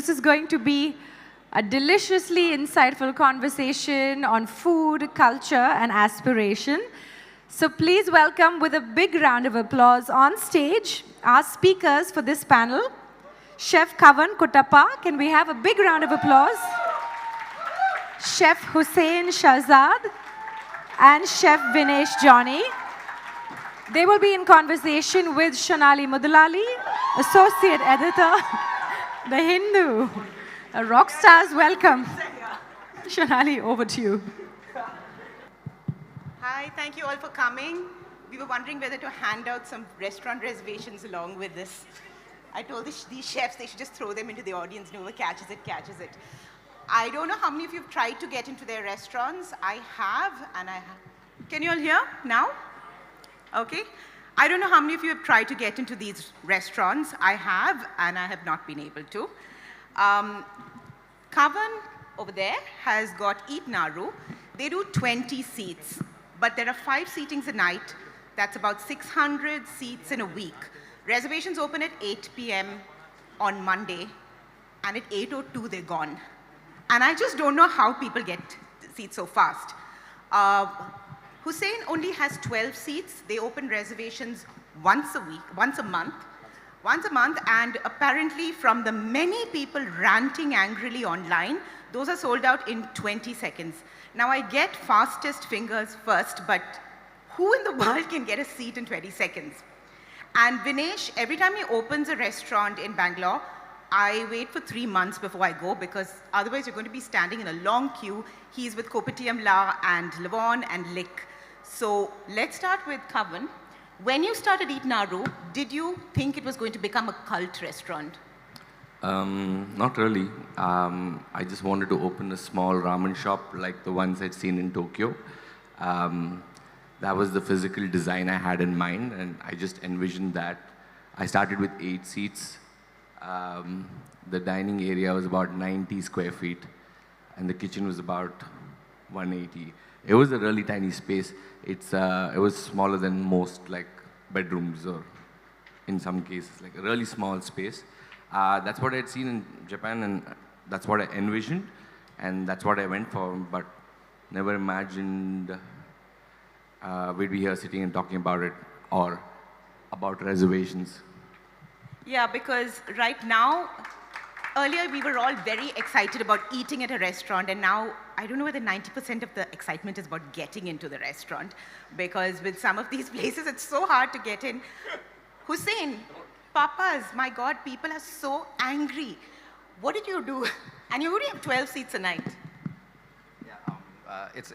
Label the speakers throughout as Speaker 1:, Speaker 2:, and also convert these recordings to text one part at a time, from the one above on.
Speaker 1: this is going to be a deliciously insightful conversation on food, culture, and aspiration. So please welcome with a big round of applause on stage our speakers for this panel. Chef Kavan Kuttappa, can we have a big round of applause? Chef Hussain Shahzad and Chef Vinesh Johny. They will be in conversation with Shonali Muthalaly, Associate Editor, The Hindu. Rock stars, welcome. Shonali, over to you.
Speaker 2: Hi, thank you all for coming. We were wondering whether to hand out some restaurant reservations along with this. I told these chefs they should just throw them into the audience, and whoever catches it, catches it. I don't know how many of you have tried to get into their restaurants. I have, and I have. Can you all hear now? Okay. I don't know how many of you have tried to get into these restaurants. I have, and I have not been able to. Kavan over there has got Eat Naru. They do 20 seats, but there are 5 seatings a night. That's about 600 seats in a week. Reservations open at 8 p.m. on Monday, and at 8:02 they're gone. And I just don't know how people get seats so fast. Hussain only has 12 seats. They open reservations once a month, and apparently from the many people ranting angrily online, those are sold out in 20 seconds. Now I get fastest fingers first, but who in the world can get a seat in 20 seconds? And Vinesh, every time he opens a restaurant in Bangalore, I wait for 3 months before I go, because otherwise you're going to be standing in a long queue. He's with Kopitiam La and Levon and Lick. So let's start with Kavan. When you started Eat Naru, did you think it was going to become a cult restaurant?
Speaker 3: Not really. I just wanted to open a small ramen shop like the ones I'd seen in Tokyo. That was the physical design I had in mind, and I just envisioned that. I started with 8 seats. The dining area was about 90 square feet, and the kitchen was about 180. It was a really tiny space. It was smaller than most like bedrooms, or in some cases, like a really small space. That's what I'd seen in Japan, and that's what I envisioned, and that's what I went for, but never imagined we'd be here sitting and talking about it, or about reservations.
Speaker 2: Yeah, because right now, earlier we were all very excited about eating at a restaurant, and now I don't know whether 90% of the excitement is about getting into the restaurant, because with some of these places it's so hard to get in. Hussain, Papas, my God, people are so angry. What did you do? And you only have 12 seats a night.
Speaker 4: Yeah, it's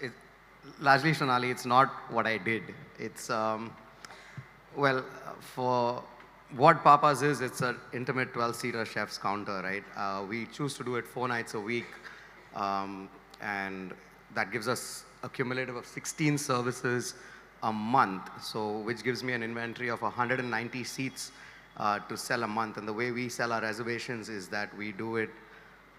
Speaker 4: largely, Shonali, it's not what I did. It's, for what Papa's is, it's an intimate 12-seater chef's counter, right? We choose to do it 4 nights a week, and that gives us a cumulative of 16 services a month, so which gives me an inventory of 190 seats to sell a month. And the way we sell our reservations is that we do it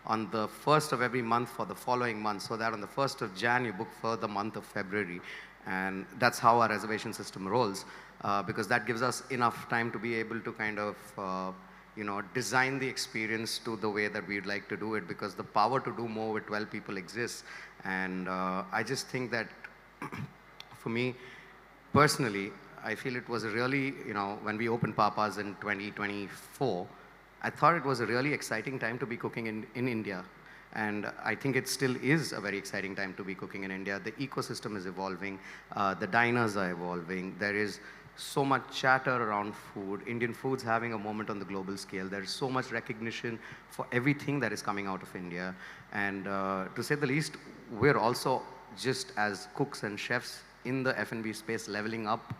Speaker 4: on the 1st of every month for the following month, so that on the 1st of Jan, you book for the month of February. And that's how our reservation system rolls, because that gives us enough time to be able to kind of, design the experience to the way that we'd like to do it, because the power to do more with 12 people exists. And I just think that, for me, personally, I feel it was a really, when we opened Papa's in 2024, I thought it was a really exciting time to be cooking in India. And I think it still is a very exciting time to be cooking in India. The ecosystem is evolving. The diners are evolving. There is so much chatter around food. Indian food's having a moment on the global scale. There is so much recognition for everything that is coming out of India. And to say the least, we're also just as cooks and chefs in the F&B space leveling up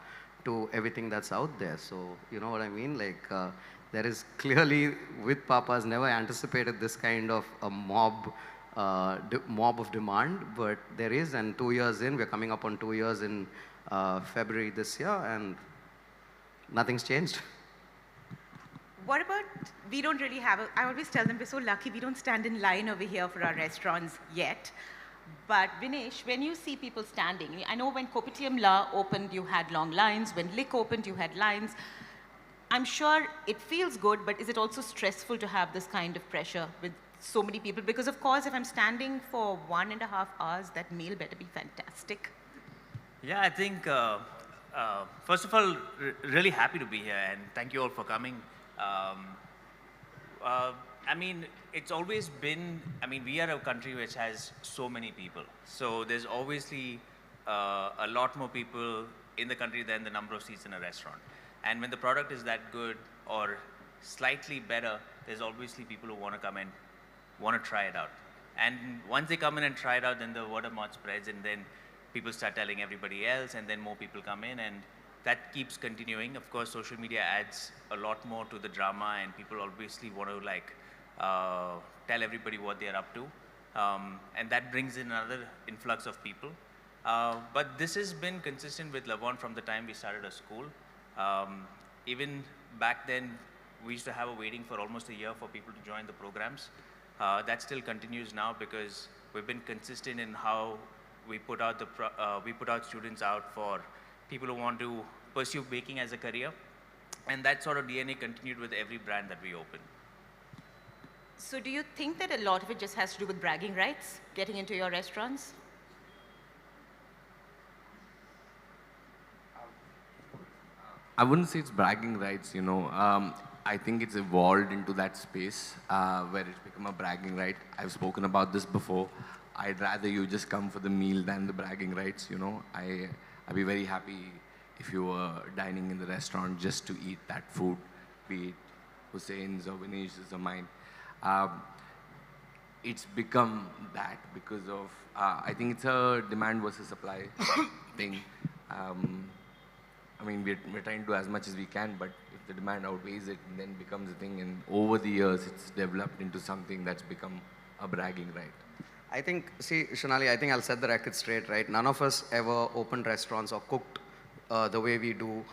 Speaker 4: to everything that's out there. So, you know what I mean? Like, there is clearly, with Papa's, never anticipated this kind of a mob of demand, but there is, and 2 years in, we're coming up on 2 years in February this year, and nothing's changed.
Speaker 2: What about, we don't really have, I always tell them we're so lucky we don't stand in line over here for our restaurants yet. But Vinesh, when you see people standing, I know when Kopitiam La opened, you had long lines. When Lick opened, you had lines. I'm sure it feels good, but is it also stressful to have this kind of pressure with so many people? Because of course, if I'm standing for 1.5 hours, that meal better be fantastic.
Speaker 5: Yeah, I think, first of all, really happy to be here and thank you all for coming. Um, I mean, it's always been, I mean, we are a country which has so many people. So there's obviously a lot more people in the country than the number of seats in a restaurant. And when the product is that good or slightly better, there's obviously people who want to come and want to try it out. And once they come in and try it out, then the word of mouth spreads, and then people start telling everybody else, and then more people come in, and that keeps continuing. Of course, social media adds a lot more to the drama, and people obviously want to like tell everybody what they're up to. And that brings in another influx of people. But this has been consistent with Lavon from the time we started a school. Even back then, we used to have a waiting for almost a year for people to join the programs. That still continues now because we've been consistent in how we put out students out for people who want to pursue baking as a career. And that sort of DNA continued with every brand that we open.
Speaker 2: So do you think that a lot of it just has to do with bragging rights, getting into your restaurants?
Speaker 3: I wouldn't say it's bragging rights, you know. I think it's evolved into that space where it's become a bragging right. I've spoken about this before. I'd rather you just come for the meal than the bragging rights, you know. I'd be very happy if you were dining in the restaurant just to eat that food, be it Hussein's or Vinesh's or mine. It's become that because of, I think it's a demand versus supply thing. I mean, we're trying to do as much as we can, but if the demand outweighs it, then becomes a thing. And over the years, it's developed into something that's become a bragging right.
Speaker 4: I think, see, Shonali, I think I'll set the record straight, right? None of us ever opened restaurants or cooked the way we do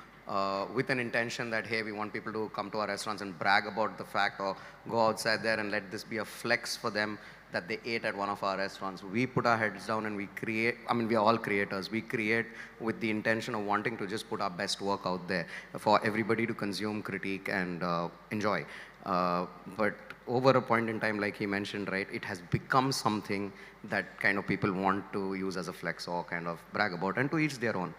Speaker 4: with an intention that, hey, we want people to come to our restaurants and brag about the fact or go outside there and let this be a flex for them that they ate at one of our restaurants. We put our heads down and we create, I mean, we are all creators. We create with the intention of wanting to just put our best work out there for everybody to consume, critique, and enjoy. But over a point in time, like he mentioned, right, it has become something that kind of people want to use as a flex or kind of brag about, and to each their own.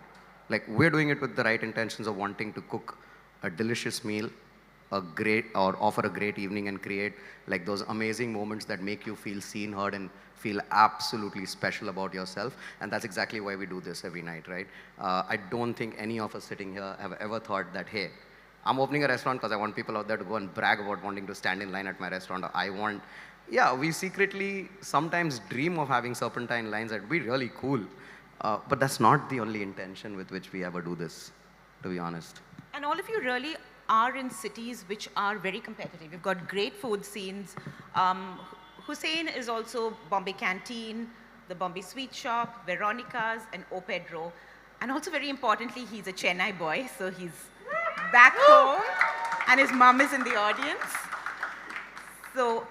Speaker 4: Like, we're doing it with the right intentions of wanting to cook a delicious meal, or offer a great evening and create like those amazing moments that make you feel seen, heard, and feel absolutely special about yourself. And that's exactly why we do this every night, right? I don't think any of us sitting here have ever thought that, hey, I'm opening a restaurant because I want people out there to go and brag about wanting to stand in line at my restaurant. Or yeah, we secretly sometimes dream of having serpentine lines. That'd be really cool. But that's not the only intention with which we ever do this, to be honest.
Speaker 2: And all of you really are in cities which are very competitive. You've got great food scenes. Hussain is also Bombay Canteen, the Bombay Sweet Shop, Veronica's, and O Pedro. And also very importantly, he's a Chennai boy, so he's back home, and his mom is in the audience. So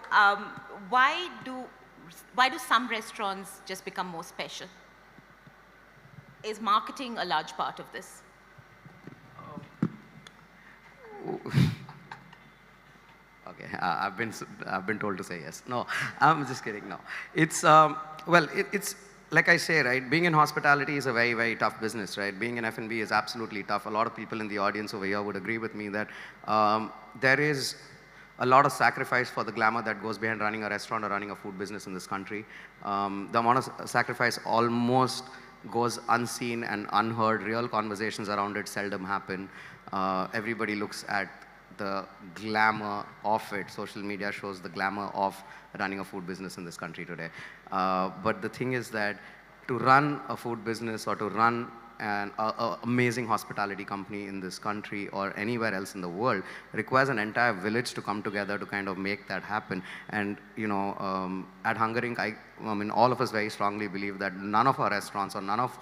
Speaker 2: why do some restaurants just become more special? Is marketing a large part of this?
Speaker 4: Okay, I've been told to say yes. No, I'm just kidding. No, it's well, it's like I say, right? Being in hospitality is a very, very tough business, right? Being in F&B is absolutely tough. A lot of people in the audience over here would agree with me that there is a lot of sacrifice for the glamour that goes behind running a restaurant or running a food business in this country. The amount of sacrifice almost goes unseen and unheard. Real conversations around it seldom happen. Everybody looks at the glamour of it. Social media shows the glamour of running a food business in this country today. But the thing is that to run a food business or to run an amazing hospitality company in this country or anywhere else in the world requires an entire village to come together to kind of make that happen. And you know, at Hunger Inc., I mean, all of us very strongly believe that none of our restaurants or none of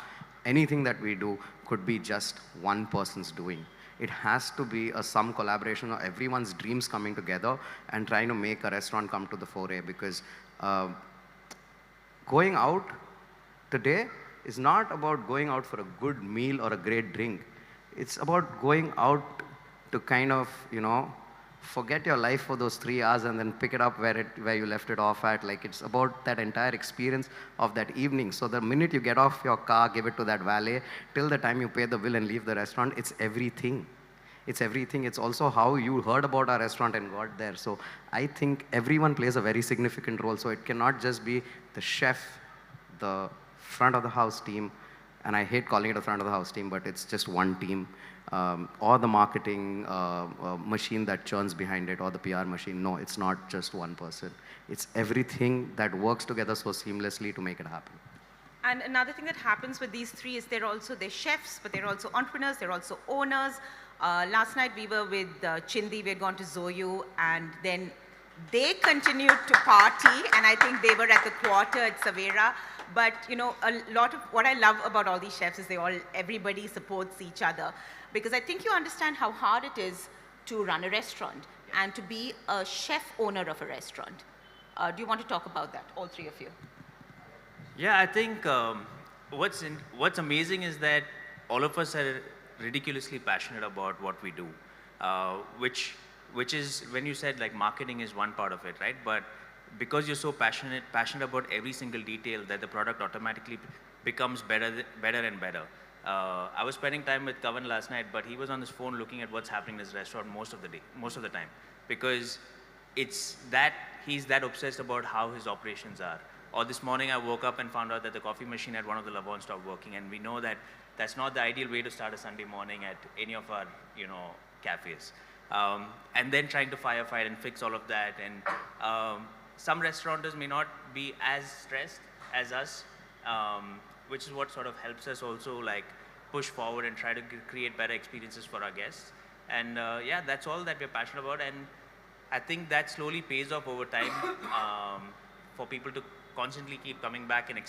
Speaker 4: anything that we do could be just one person's doing. It has to be some collaboration of everyone's dreams coming together and trying to make a restaurant come to the foray, because going out today is not about going out for a good meal or a great drink. It's about going out to kind of, forget your life for those 3 hours and then pick it up where you left it off at. Like, it's about that entire experience of that evening. So the minute you get off your car, give it to that valet, till the time you pay the bill and leave the restaurant, it's everything. It's everything. It's also how you heard about our restaurant and got there. So I think everyone plays a very significant role. So it cannot just be the chef, the front of the house team, and I hate calling it a front of the house team, but it's just one team, or the marketing machine that churns behind it, or the PR machine. No, it's not just one person. It's everything that works together so seamlessly to make it happen.
Speaker 2: And another thing that happens with these three is they're chefs, but they're also entrepreneurs, they're also owners. Last night we were with Chindi, we had gone to Zoyu, and then they continued to party, and I think they were at the quarter at Savera. But a lot of what I love about all these chefs is everybody supports each other, because I think you understand how hard it is to run a restaurant and to be a chef owner of a restaurant. Do you want to talk about that, all three of you?
Speaker 5: Yeah, I think what's amazing is that all of us are ridiculously passionate about what we do, which is, when you said like marketing is one part of it, right? But because you're so passionate about every single detail, that the product automatically becomes better and better. I was spending time with Kavan last night, but he was on his phone looking at what's happening in his restaurant most of the time, because he's that obsessed about how his operations are. Or this morning I woke up and found out that the coffee machine at one of the Lavon stopped working, and we know that that's not the ideal way to start a Sunday morning at any of our cafes. And then trying to firefight and fix all of that, and some restaurateurs may not be as stressed as us, which is what sort of helps us also like push forward and try to create better experiences for our guests. And yeah, that's all that we're passionate about, and I think that slowly pays off over time for people to constantly keep coming back and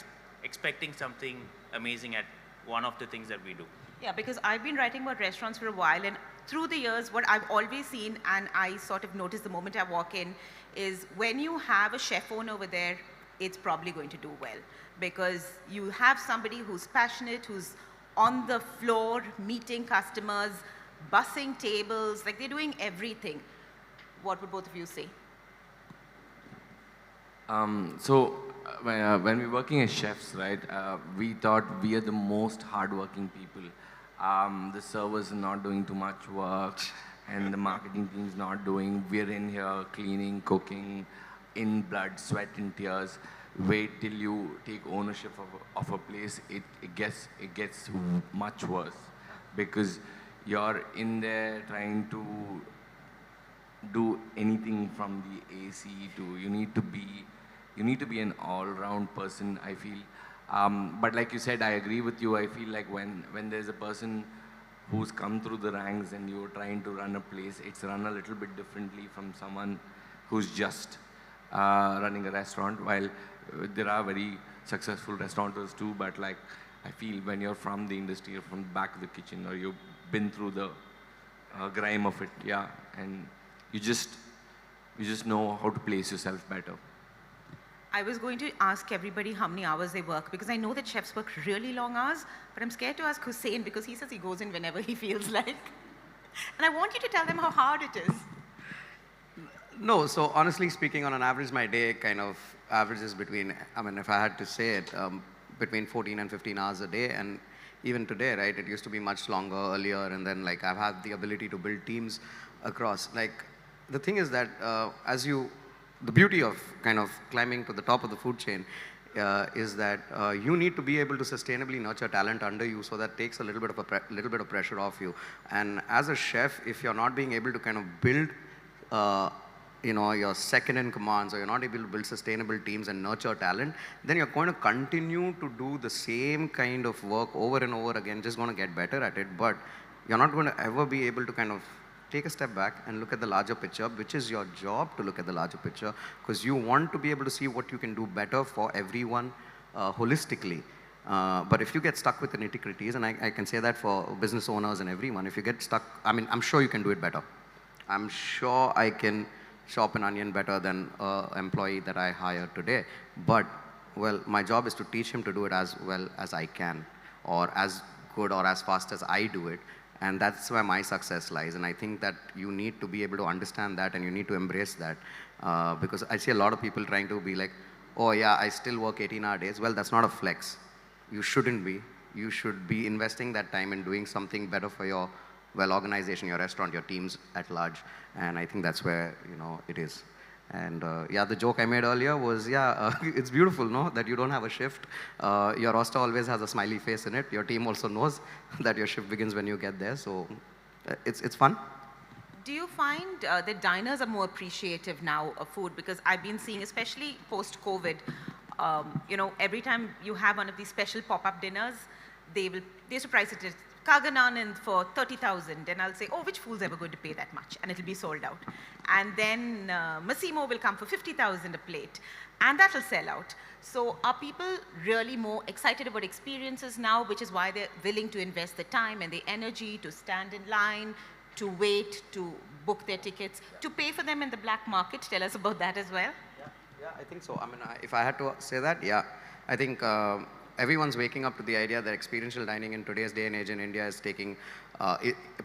Speaker 5: expecting something amazing at one of the things that we do.
Speaker 2: Yeah, because I've been writing about restaurants for a while, and through the years, what I've always seen, and I sort of notice the moment I walk in, is when you have a chef owner over there, it's probably going to do well. Because you have somebody who's passionate, who's on the floor, meeting customers, bussing tables, like they're doing everything. What would both of you say?
Speaker 3: When we're working as chefs, right, we thought we are the most hardworking people. The servers are not doing too much work, and the marketing team's not doing. We're in here cleaning, cooking, in blood, sweat, and tears. Wait till you take ownership of a place. It gets much worse, because you're in there trying to do anything from the AC to you need to be an all-round person, I feel. But like you said, I agree with you. I feel like when there's a person who's come through the ranks and you're trying to run a place, it's run a little bit differently from someone who's just running a restaurant. While there are very successful restaurateurs too, but like I feel when you're from the industry or from the back of the kitchen, or you've been through the grime of it, yeah, and you just know how to place yourself better.
Speaker 2: I was going to ask everybody how many hours they work, because I know that chefs work really long hours, but I'm scared to ask Hussain, because he says he goes in whenever he feels like. And I want you to tell them how hard it is.
Speaker 4: No, so honestly speaking, on an average, my day kind of averages between, if I had to say it, between 14 and 15 hours a day. And even today, right, it used to be much longer earlier, and then like I've had the ability to build teams across. Like, the thing is that the beauty of kind of climbing to the top of the food chain is that you need to be able to sustainably nurture talent under you, so that takes a little bit of pressure off you. And as a chef, if you're not being able to kind of build your second in commands, or you're not able to build sustainable teams and nurture talent, then you're going to continue to do the same kind of work over and over again, just going to get better at it, but you're not going to ever be able to kind of take a step back and look at the larger picture, which is your job to look at the larger picture, because you want to be able to see what you can do better for everyone holistically. But if you get stuck with the nitty-gritties, and I can say that for business owners and everyone, if you get stuck, I'm sure you can do it better. I'm sure I can chop an onion better than an employee that I hired today. But, well, my job is to teach him to do it as well as I can, or as good or as fast as I do it. And that's where my success lies. And I think that you need to be able to understand that and you need to embrace that. Because I see a lot of people trying to be like, oh yeah, I still work 18-hour days. Well, that's not a flex. You shouldn't be. You should be investing that time in doing something better for your, well, organization, your restaurant, your teams at large. And I think that's where, it is. And yeah, the joke I made earlier was, it's beautiful, no, that you don't have a shift. Your roster always has a smiley face in it. Your team also knows that your shift begins when you get there. So it's fun.
Speaker 2: Do you find that diners are more appreciative now of food? Because I've been seeing, especially post-COVID, every time you have one of these special pop-up dinners, they used to price it as Kagan for 30,000, and I'll say, oh, which fool's ever going to pay that much? And it'll be sold out. And then Massimo will come for 50,000 a plate, and that'll sell out. So are people really more excited about experiences now, which is why they're willing to invest the time and the energy to stand in line, to wait, to book their tickets, to pay for them in the black market? Tell us about that as well.
Speaker 4: Yeah, I think so. I mean, if I had to say that, yeah, I think everyone's waking up to the idea that experiential dining in today's day and age in India is taking,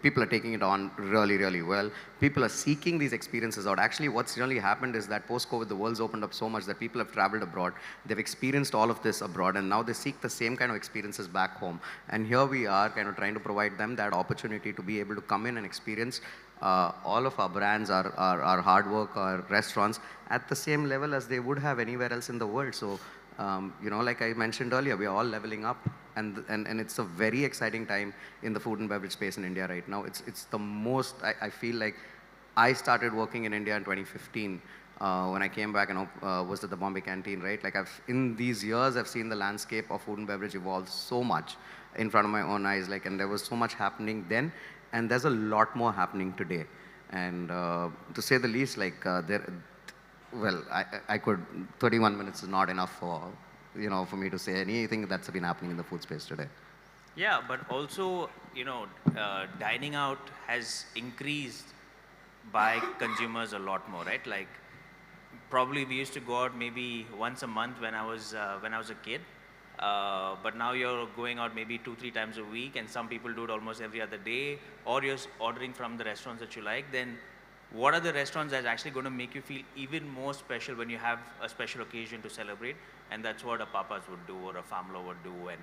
Speaker 4: people are taking it on really, really well. People are seeking these experiences out. Actually, what's really happened is that post-COVID, the world's opened up so much that people have traveled abroad. They've experienced all of this abroad, and now they seek the same kind of experiences back home. And here we are kind of trying to provide them that opportunity to be able to come in and experience all of our brands, our hard work, our restaurants at the same level as they would have anywhere else in the world. So, like I mentioned earlier, we are all leveling up, and it's a very exciting time in the food and beverage space in India right now. It's the most, I feel like, I started working in India in 2015 when I came back and was at the Bombay Canteen, right? Like in these years, I've seen the landscape of food and beverage evolve so much in front of my own eyes, and there was so much happening then, and there's a lot more happening today. And to say the least, well, I could, 31 minutes is not enough for me to say anything that's been happening in the food space today.
Speaker 5: Yeah, but also, dining out has increased by consumers a lot more, right? Like, probably we used to go out maybe once a month when I was a kid, but now you're going out maybe 2-3 times a week, and some people do it almost every other day, or you're ordering from the restaurants that you like. Then what are the restaurants that's actually going to make you feel even more special when you have a special occasion to celebrate? And that's what a Papa's would do, or a Famlo would do. And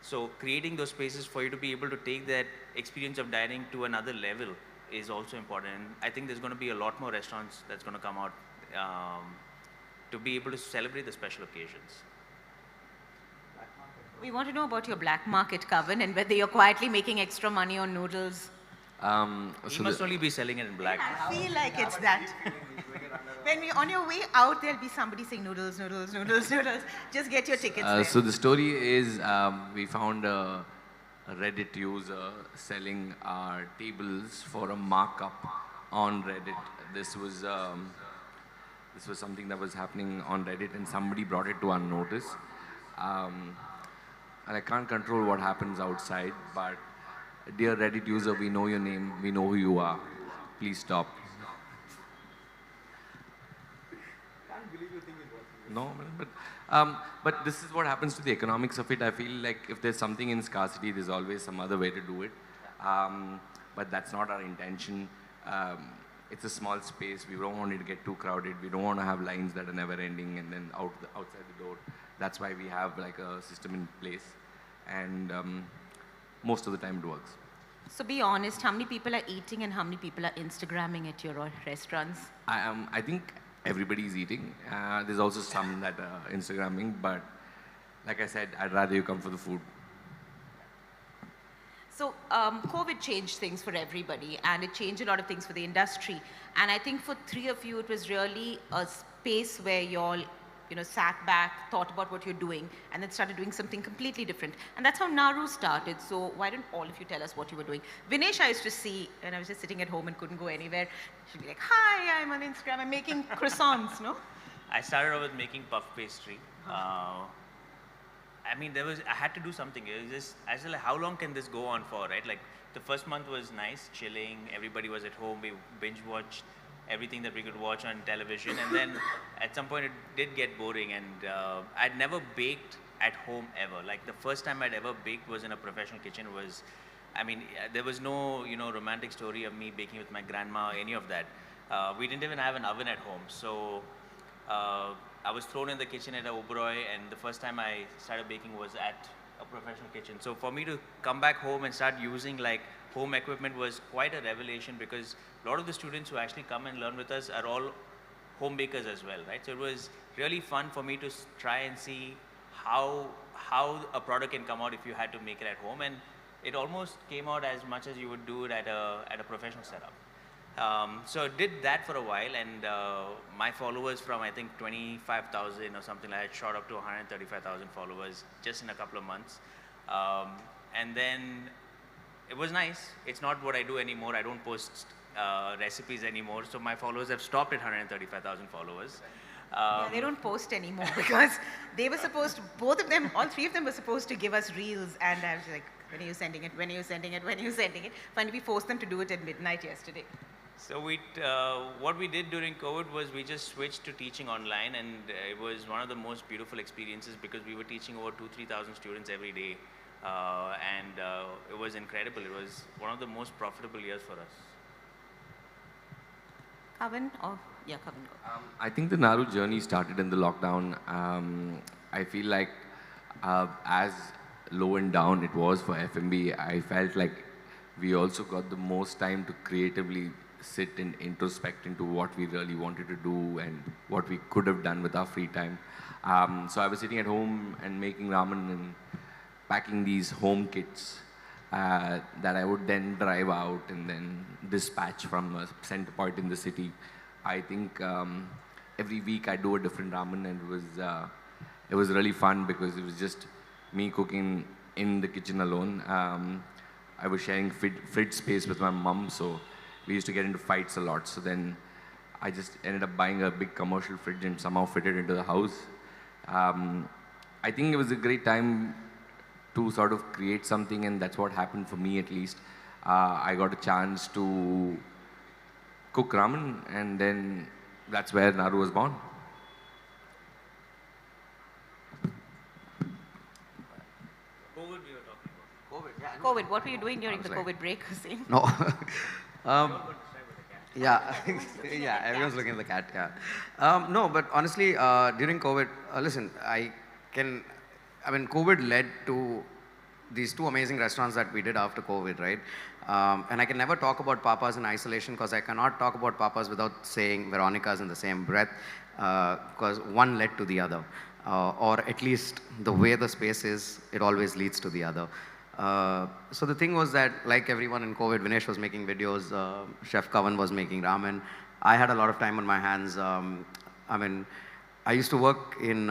Speaker 5: so creating those spaces for you to be able to take that experience of dining to another level is also important. And I think there's going to be a lot more restaurants that's going to come out to be able to celebrate the special occasions.
Speaker 2: We want to know about your black market, Kavan, and whether you're quietly making extra money on noodles.
Speaker 5: You must only be selling it in black.
Speaker 2: I feel like it's that. When on your way out, there'll be somebody saying noodles, noodles, noodles, noodles. Just get your tickets there.
Speaker 3: So the story is we found a Reddit user selling our tables for a markup on Reddit. This was something that was happening on Reddit, and somebody brought it to our notice. And I can't control what happens outside, but dear Reddit user, we know your name, we know who you are. Please stop. Can't believe you think it was. No, but this is what happens to the economics of it. I feel like if there's something in scarcity, there's always some other way to do it. But that's not our intention. It's a small space. We don't want it to get too crowded. We don't want to have lines that are never ending and then outside the door. That's why we have like a system in place. And most of the time it works.
Speaker 2: So be honest, how many people are eating and how many people are Instagramming at your restaurants?
Speaker 3: I think everybody's eating. There's also some that are Instagramming, but like I said, I'd rather you come for the food.
Speaker 2: So COVID changed things for everybody, and it changed a lot of things for the industry. And I think for three of you, it was really a space where you all sat back, thought about what you're doing, and then started doing something completely different. And that's how Naru started. So why don't all of you tell us what you were doing? Vinesh, I used to see, and I was just sitting at home and couldn't go anywhere. She'd be like, hi, I'm on Instagram, I'm making croissants, no?
Speaker 5: I started off with making puff pastry. I mean, I had to do something. It was just, I was like, how long can this go on for, right? Like, the first month was nice, chilling, everybody was at home, we binge watched everything that we could watch on television, and then at some point it did get boring, and I'd never baked at home ever. Like, the first time I'd ever baked was in a professional kitchen. I mean, there was no, romantic story of me baking with my grandma or any of that. We didn't even have an oven at home. So I was thrown in the kitchen at Oberoi, and the first time I started baking was at a professional kitchen. So for me to come back home and start using like home equipment was quite a revelation, because a lot of the students who actually come and learn with us are all home bakers as well, right? So it was really fun for me to try and see how a product can come out if you had to make it at home, and it almost came out as much as you would do it at a professional setup. So I did that for a while, and my followers from I think 25,000 or something like that shot up to 135,000 followers just in a couple of months. And then it was nice. It's not what I do anymore. I don't post recipes anymore. So my followers have stopped at 135,000 followers.
Speaker 2: Yeah, they don't post anymore because they were supposed to, both of them, all three of them were supposed to give us reels, and I was like, when are you sending it? When are you sending it? When are you sending it? Finally, we forced them to do it at midnight yesterday.
Speaker 5: So what we did during COVID was we just switched to teaching online, and it was one of the most beautiful experiences because we were teaching over 2,000-3,000 students every day, and it was incredible. It was one of the most profitable years for us.
Speaker 2: Kavan? Yeah, Kavan.
Speaker 3: I think the Naru journey started in the lockdown. I feel like as low and down it was for F&B, I felt like we also got the most time to creatively sit and introspect into what we really wanted to do and what we could have done with our free time. So I was sitting at home and making ramen and packing these home kits that I would then drive out and then dispatch from a center point in the city. I think every week I do a different ramen, and it was really fun because it was just me cooking in the kitchen alone. I was sharing fridge space with my mom, so we used to get into fights a lot. So then I just ended up buying a big commercial fridge and somehow fit it into the house. I think it was a great time to sort of create something, and that's what happened for me at least. I got a chance to cook ramen, and then that's where Naru was born.
Speaker 5: COVID, we were talking about.
Speaker 4: COVID, yeah.
Speaker 2: COVID, what were you doing during the COVID break, Hussain?
Speaker 4: No. Yeah, yeah, everyone's looking at the cat, yeah. No, but honestly, during COVID, listen, COVID led to these two amazing restaurants that we did after COVID, right? And I can never talk about Papa's in isolation because I cannot talk about Papa's without saying Veronica's in the same breath, because one led to the other. Or at least the way the space is, it always leads to the other. So the thing was that, like everyone in COVID, Vinesh was making videos, Chef Kavan was making ramen. I had a lot of time on my hands. I used to work in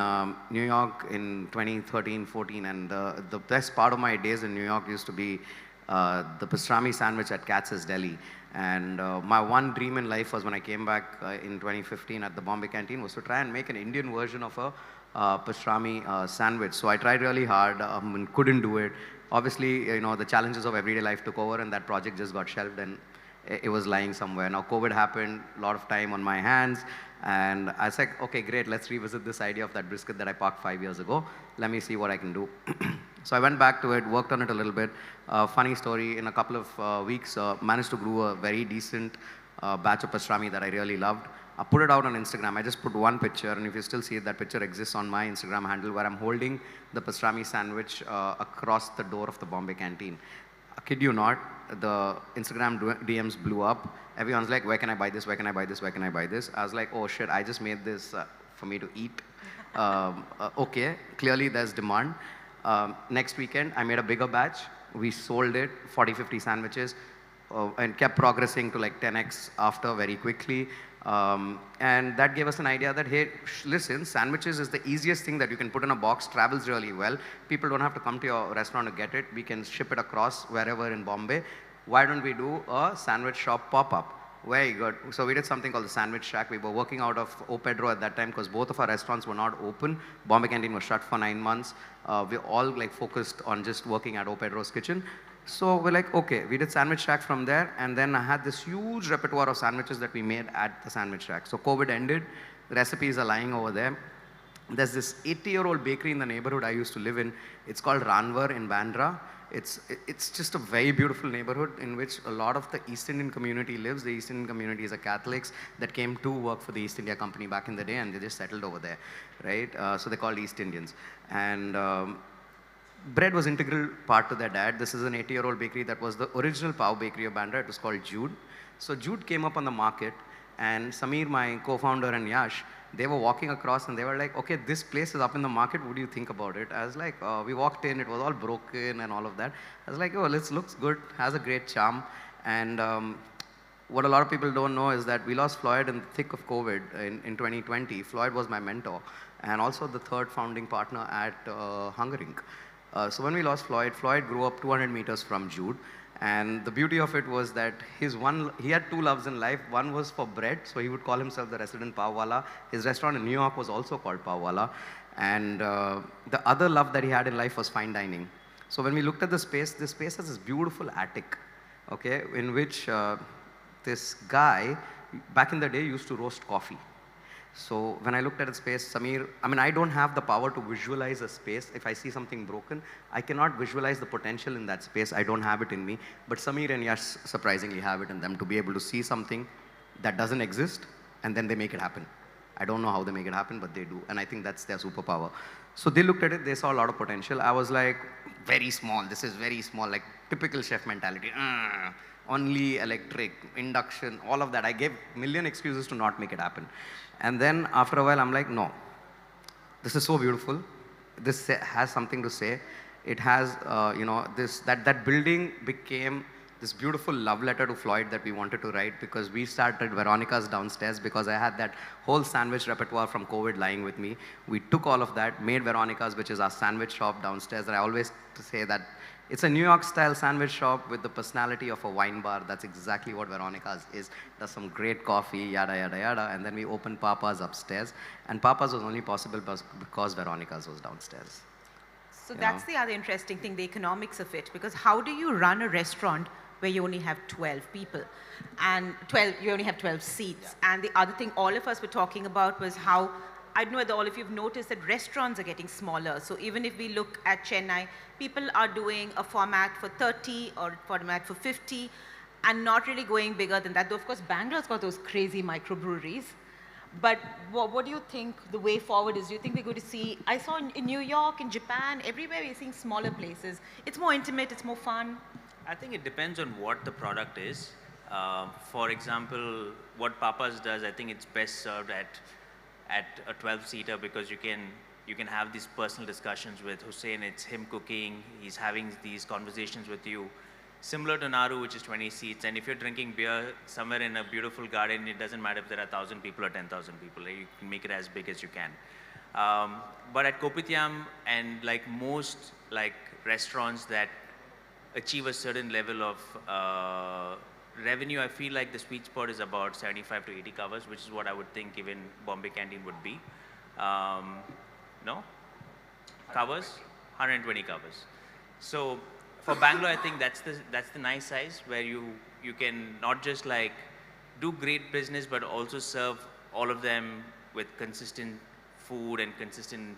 Speaker 4: New York in 2013-14, and the best part of my days in New York used to be the pastrami sandwich at Katz's Deli. And my one dream in life was when I came back in 2015 at the Bombay Canteen was to try and make an Indian version of a pastrami sandwich. So I tried really hard and couldn't do it. Obviously, the challenges of everyday life took over, and that project just got shelved, and it was lying somewhere. Now COVID happened, a lot of time on my hands, and I was like, okay, great, let's revisit this idea of that brisket that I parked 5 years ago. Let me see what I can do. So I went back to it, worked on it a little bit. Funny story, in a couple of weeks, managed to brew a very decent batch of pastrami that I really loved. I put it out on Instagram. I just put one picture, and if you still see it, that picture exists on my Instagram handle, where I'm holding the pastrami sandwich across the door of the Bombay Canteen. I kid you not, the Instagram DMs blew up. Everyone's like, where can I buy this? Where can I buy this? Where can I buy this? I was like, oh shit, I just made this for me to eat. Okay, clearly there's demand. Next weekend, I made a bigger batch. We sold it, 40, 50 sandwiches, and kept progressing to like 10x after very quickly. And that gave us an idea that, hey, listen, sandwiches is the easiest thing that you can put in a box, travels really well. People don't have to come to your restaurant to get it. We can ship it across wherever in Bombay. Why don't we do a sandwich shop pop-up? Very good. So we did something called the Sandwich Shack. We were working out of O Pedro at that time because both of our restaurants were not open. Bombay Canteen was shut for 9 months. We all focused on just working at O Pedro's kitchen. So we're like, okay, we did Sandwich Shack from there, and then I had this huge repertoire of sandwiches that we made at the Sandwich Shack. So COVID ended, the recipes are lying over there. There's this 80-year-old bakery in the neighborhood I used to live in. It's called Ranvar in Bandra, It's just a very beautiful neighborhood in which a lot of the East Indian community lives. The East Indian community is a Catholics that came to work for the East India Company back in the day, and they just settled over there, right? So they're called East Indians. And bread was integral part to their dad. This is an 80-year-old bakery that was the original pav bakery of Bandra. It was called Jude. So Jude came up on the market, and Samir, my co-founder, and Yash, they were walking across and they were like, okay, this place is up in the market. What do you think about it? I was like, we walked in, it was all broken and all of that. I was like, oh, this looks good, has a great charm. And what a lot of people don't know is that we lost Floyd in the thick of COVID in 2020. Floyd was my mentor and also the third founding partner at Hungering. So when we lost Floyd, Floyd grew up 200 meters from Jude. And the beauty of it was that he had two loves in life. One was for bread, so he would call himself the resident Pawwala. His restaurant in New York was also called Pawwala. And the other love that he had in life was fine dining. So when we looked at the space, this space has this beautiful attic, okay, in which this guy, back in the day, used to roast coffee. So when I looked at the space, Samir, I don't have the power to visualize a space. If I see something broken, I cannot visualize the potential in that space. I don't have it in me. But Samir and Yash surprisingly have it in them to be able to see something that doesn't exist, and then they make it happen. I don't know how they make it happen, but they do. And I think that's their superpower. So they looked at it, they saw a lot of potential. I was like, very small, this is very small, like typical chef mentality. Only electric, induction, all of that. I gave a million excuses to not make it happen. And then after a while, I'm like, no, this is so beautiful. This has something to say. It has, that building became this beautiful love letter to Floyd that we wanted to write because we started Veronica's downstairs because I had that whole sandwich repertoire from COVID lying with me. We took all of that, made Veronica's, which is our sandwich shop downstairs. And I always say that it's a New York style sandwich shop with the personality of a wine bar. That's exactly what Veronica's is. Does some great coffee, yada, yada, yada. And then we opened Papa's upstairs. And Papa's was only possible because Veronica's was downstairs.
Speaker 2: So that's the other interesting thing, the economics of it. Because how do you run a restaurant where you only have 12 people? And you only have 12 seats. Yeah. And the other thing all of us were talking about was how, I don't know whether all of you have noticed that restaurants are getting smaller. So even if we look at Chennai, people are doing a format for 30 or a format for 50 and not really going bigger than that. Though, of course, Bangalore's got those crazy microbreweries. But what do you think the way forward is? Do you think we're going to see, I saw in New York, in Japan, everywhere we're seeing smaller places. It's more intimate, it's more fun.
Speaker 5: I think it depends on what the product is. For example, what Papa's does, I think it's best served at a 12-seater because you can have these personal discussions with Hussain. It's him cooking, he's having these conversations with you. Similar to Naru, which is 20 seats, and if you're drinking beer somewhere in a beautiful garden, it doesn't matter if there are 1,000 people or 10,000 people. You can make it as big as you can. But at Kopitiam and like most restaurants that achieve a certain level of revenue, I feel like the sweet spot is about 75 to 80 covers, which is what I would think even Bombay Canteen would be. No? Covers? 120 covers. So for Bangalore, I think that's the nice size where you can not just like do great business, but also serve all of them with consistent food and consistent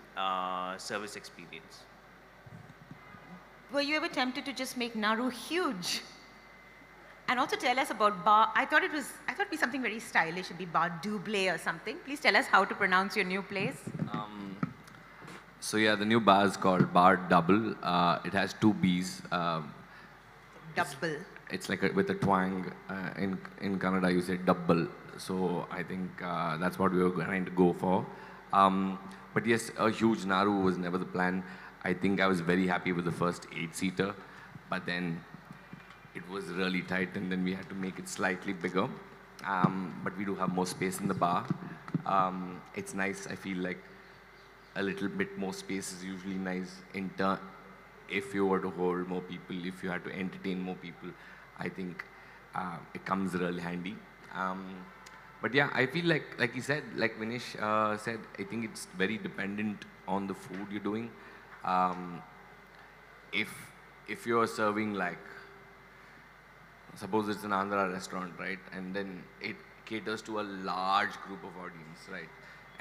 Speaker 5: service experience.
Speaker 2: Were you ever tempted to just make Naru huge? And also tell us about bar. I thought it'd be something very stylish. It'd be Bar Double or something. Please tell us how to pronounce your new place.
Speaker 3: So yeah, the new bar is called Bar Double. It has two B's.
Speaker 2: Double.
Speaker 3: It's like with a twang. In Kannada, you say double. So I think that's what we were trying to go for. But yes, a huge Naru was never the plan. I think I was very happy with the first 8-seater, but then it was really tight, and then we had to make it slightly bigger. But we do have more space in the bar. It's nice. I feel like a little bit more space is usually nice if you were to hold more people, if you had to entertain more people. I think it comes really handy. But yeah, I feel like you said, like Vinesh said, I think it's very dependent on the food you're doing. If you're serving like, suppose it's an Andhra restaurant, right? And then it caters to a large group of audience, right?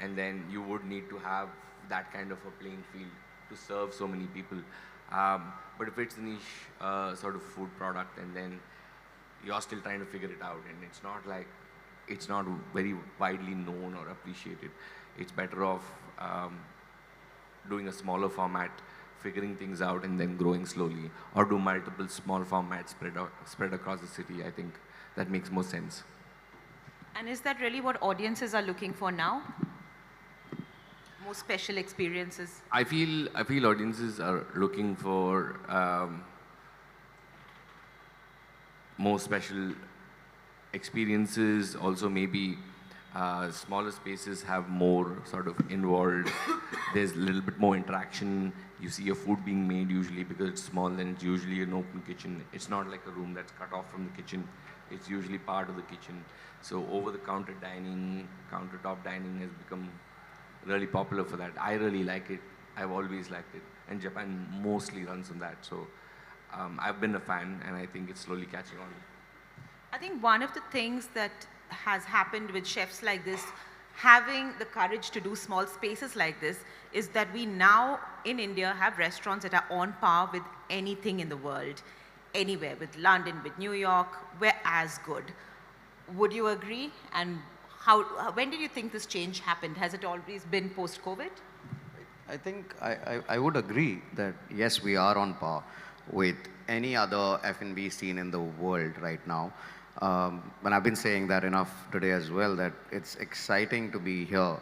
Speaker 3: And then you would need to have that kind of a playing field to serve so many people. But if it's a niche sort of food product, and then you're still trying to figure it out, and it's not very widely known or appreciated, it's better off doing a smaller format, figuring things out, and then growing slowly, or do multiple small formats spread across the city. I think that makes more sense.
Speaker 2: And is that really what audiences are looking for now? More special experiences?
Speaker 3: I feel audiences are looking for more special experiences. Also, maybe smaller spaces have more sort of involved. There's a little bit more interaction. You see your food being made usually, because it's small, and it's usually an open kitchen. It's not like a room that's cut off from the kitchen. It's usually part of the kitchen. So over-the-counter dining, countertop dining has become really popular for that. I really like it. I've always liked it. And Japan mostly runs on that. So I've been a fan, and I think it's slowly catching on.
Speaker 2: I think one of the things that has happened with chefs like this, having the courage to do small spaces like this, is that we now in India have restaurants that are on par with anything in the world. Anywhere, with London, with New York, we're as good. Would you agree? And when did you think this change happened? Has it always been post-COVID?
Speaker 4: I think I would agree that yes, we are on par with any other F&B scene in the world right now. And I've been saying that enough today as well, that it's exciting to be here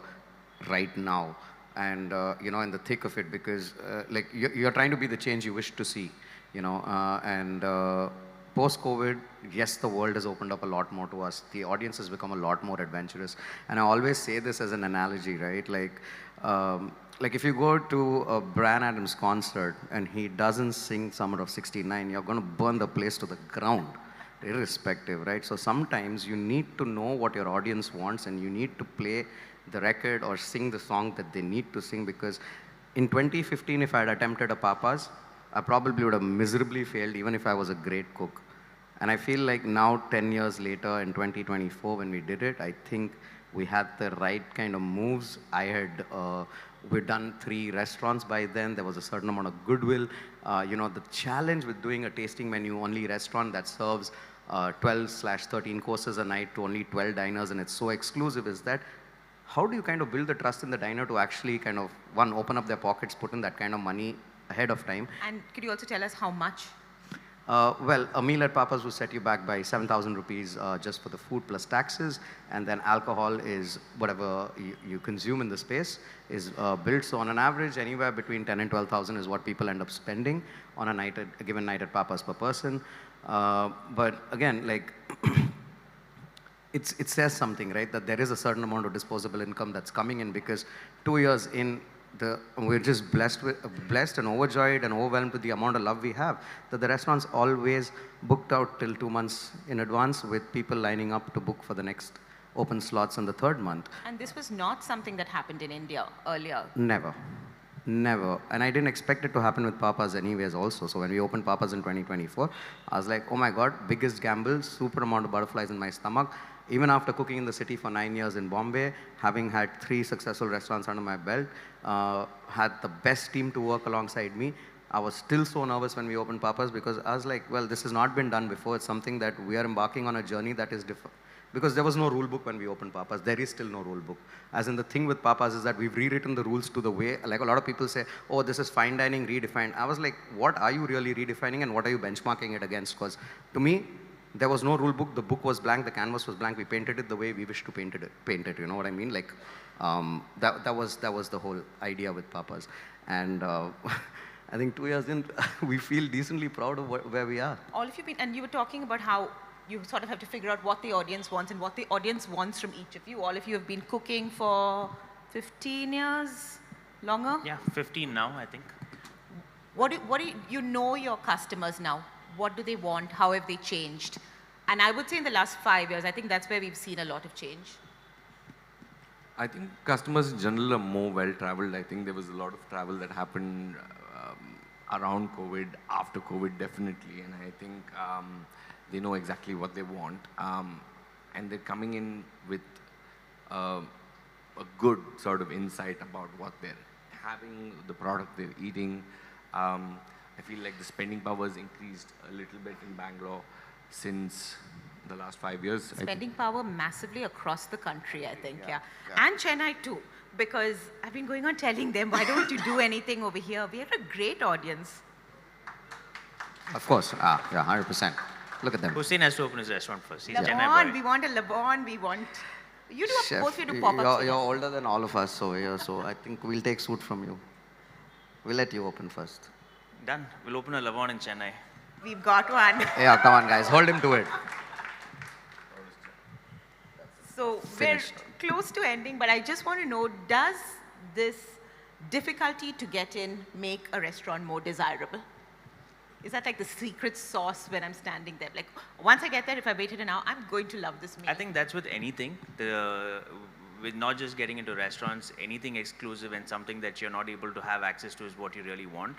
Speaker 4: right now, and in the thick of it, because like you're trying to be the change you wish to see, and post-COVID, yes, the world has opened up a lot more to us. The audience has become a lot more adventurous. And I always say this as an analogy, right? Like if you go to a Bryan Adams concert and he doesn't sing Summer of '69, you're going to burn the place to the ground, irrespective, right? So sometimes you need to know what your audience wants, and you need to play the record or sing the song that they need to sing, because in 2015, if I had attempted a Papa's, I probably would have miserably failed, even if I was a great cook. And I feel like now, 10 years later, in 2024, when we did it, I think we had the right kind of moves. We'd done 3 restaurants by then. There was a certain amount of goodwill. The challenge with doing a tasting menu only restaurant that serves 12/13 courses a night to only 12 diners, and it's so exclusive, is that how do you kind of build the trust in the diner to actually kind of, one, open up their pockets, put in that kind of money ahead of time.
Speaker 2: And could you also tell us how much?
Speaker 4: Well, a meal at Papa's will set you back by 7,000 rupees just for the food plus taxes, and then alcohol is whatever you consume in the space is billed. So on an average, anywhere between 10 and 12,000 is what people end up spending on a given night at Papa's per person. But again, like it says something, right? That there is a certain amount of disposable income that's coming in, because 2 years in, we're just blessed and overjoyed and overwhelmed with the amount of love we have, that the restaurant's always booked out till 2 months in advance, with people lining up to book for the next open slots in the 3rd month.
Speaker 2: And this was not something that happened in India earlier?
Speaker 4: Never. And I didn't expect it to happen with Papa's anyways also. So when we opened Papa's in 2024, I was like, oh my God, biggest gamble, super amount of butterflies in my stomach. Even after cooking in the city for 9 years in Bombay, having had 3 successful restaurants under my belt, had the best team to work alongside me, I was still so nervous when we opened Papa's, because I was like, well, this has not been done before. It's something that we are embarking on a journey that is different. Because there was no rule book when we opened Papa's. There is still no rule book. As in, the thing with Papa's is that we've rewritten the rules to the way, like a lot of people say, oh, this is fine dining redefined. I was like, what are you really redefining, and what are you benchmarking it against? Because to me, there was no rule book. The book was blank. The canvas was blank. We painted it the way we wished to paint it. You know what I mean? Like, that was the whole idea with Papa's. And I think 2 years in, we feel decently proud of where we are.
Speaker 2: All of you and you were talking about how you sort of have to figure out what the audience wants and what the audience wants from each of you. All of you have been cooking for 15 years, longer?
Speaker 5: Yeah, 15 now, I think.
Speaker 2: What do you know your customers now? What do they want? How have they changed? And I would say in the last 5 years, I think that's where we've seen a lot of change.
Speaker 3: I think customers in general are more well-traveled. I think there was a lot of travel that happened around COVID, after COVID, definitely. And I think they know exactly what they want. And they're coming in with a good sort of insight about what they're having, the product they're eating. I I feel like the spending power has increased a little bit in Bangalore since the last 5 years.
Speaker 2: Spending power massively across the country, I think, yeah.
Speaker 4: Yeah.
Speaker 2: And Chennai too, because I've been going on telling them, why don't you do anything over here? We have a great audience.
Speaker 6: Of course. Yeah, 100%. Look at them.
Speaker 5: Hussain has to open his restaurant first. He's a Chennai
Speaker 2: Lavon,
Speaker 5: boy.
Speaker 2: we want a Lavon, we want... You do
Speaker 6: Chef,
Speaker 2: both of you do pop-ups.
Speaker 6: you're older than all of us, so I think we'll take suit from you. We'll let you open first.
Speaker 5: Done. We'll open a Lavon in Chennai.
Speaker 2: We've got one.
Speaker 6: Yeah, come on, guys. Hold him to it.
Speaker 2: So
Speaker 6: Finished.
Speaker 2: we're close to ending, but I just want to know, does this difficulty to get in make a restaurant more desirable? Is that like the secret sauce when I'm standing there? Like, once I get there, if I waited an hour, I'm going to love this meal.
Speaker 5: I think that's with anything. With not just getting into restaurants, anything exclusive and something that you're not able to have access to is what you really want.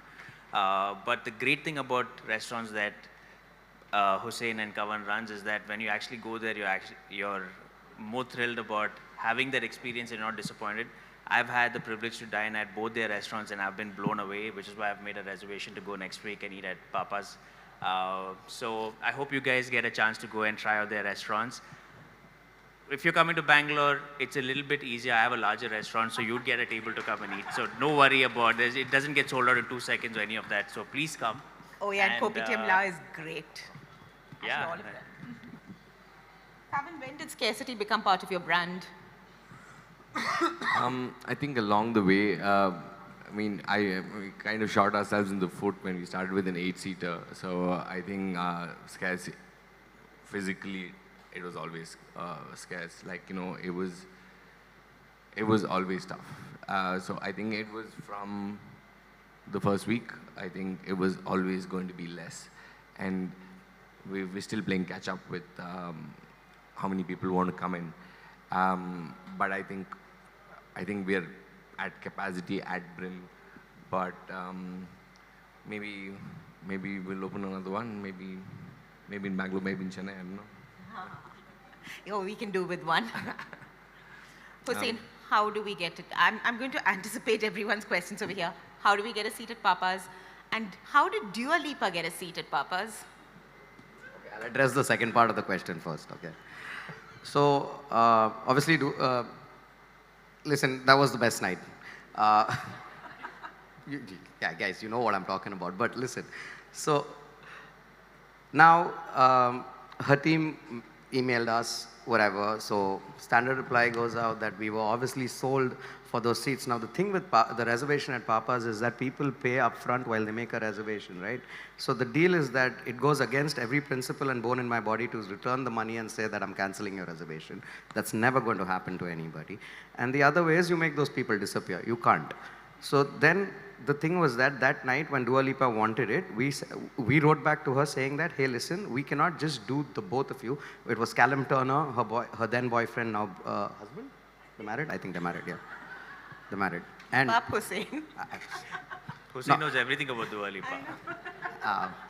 Speaker 5: But the great thing about restaurants that Hussain and Kavan runs is that when you actually go there, you're more thrilled about having that experience and not disappointed. I've had the privilege to dine at both their restaurants and I've been blown away, which is why I've made a reservation to go next week and eat at Papa's. So I hope you guys get a chance to go and try out their restaurants. If you're coming to Bangalore, it's a little bit easier. I have a larger restaurant, so you'd get a table to come and eat. So no worry about this. It doesn't get sold out in 2 seconds or any of that. So please come.
Speaker 2: Oh yeah, and Kopitiam La is great. Actually,
Speaker 5: Yeah.
Speaker 2: all of them. Kavan, when did scarcity become part of your brand?
Speaker 3: I think along the way, we kind of shot ourselves in the foot when we started with an 8-seater. So I think scarce, physically, it was always scarce. Like, it was always tough. So I think it was from the first week, I think it was always going to be less. And we're still playing catch up with how many people want to come in. But I think we're at capacity, at brim. But maybe we'll open another one. Maybe in Bangalore, maybe in Chennai. I don't know.
Speaker 2: Oh, we can do with one. Hussain, how do we get it? I'm going to anticipate everyone's questions over here. How do we get a seat at Papa's? And how did Dua Lipa get a seat at Papa's?
Speaker 6: Okay, I'll address the second part of the question first, okay? So, obviously, listen, that was the best night. Yeah, guys, you know what I'm talking about, but listen. So, now, her team emailed us, whatever, so standard reply goes out that we were obviously sold for those seats. Now, the thing with the reservation at Papa's is that people pay upfront while they make a reservation, right? So the deal is that it goes against every principle and bone in my body to return the money and say that I'm canceling your reservation. That's never going to happen to anybody. And the other way is you make those people disappear. You can't. So then the thing was that night when Dua Lipa wanted it, we wrote back to her saying that, hey, listen, we cannot just do the both of you. It was Callum Turner, her then boyfriend, now husband? They're married? I think they're married, yeah. They're married. And
Speaker 2: Pap Hussain.
Speaker 5: Hussain knows everything about Dua Lipa.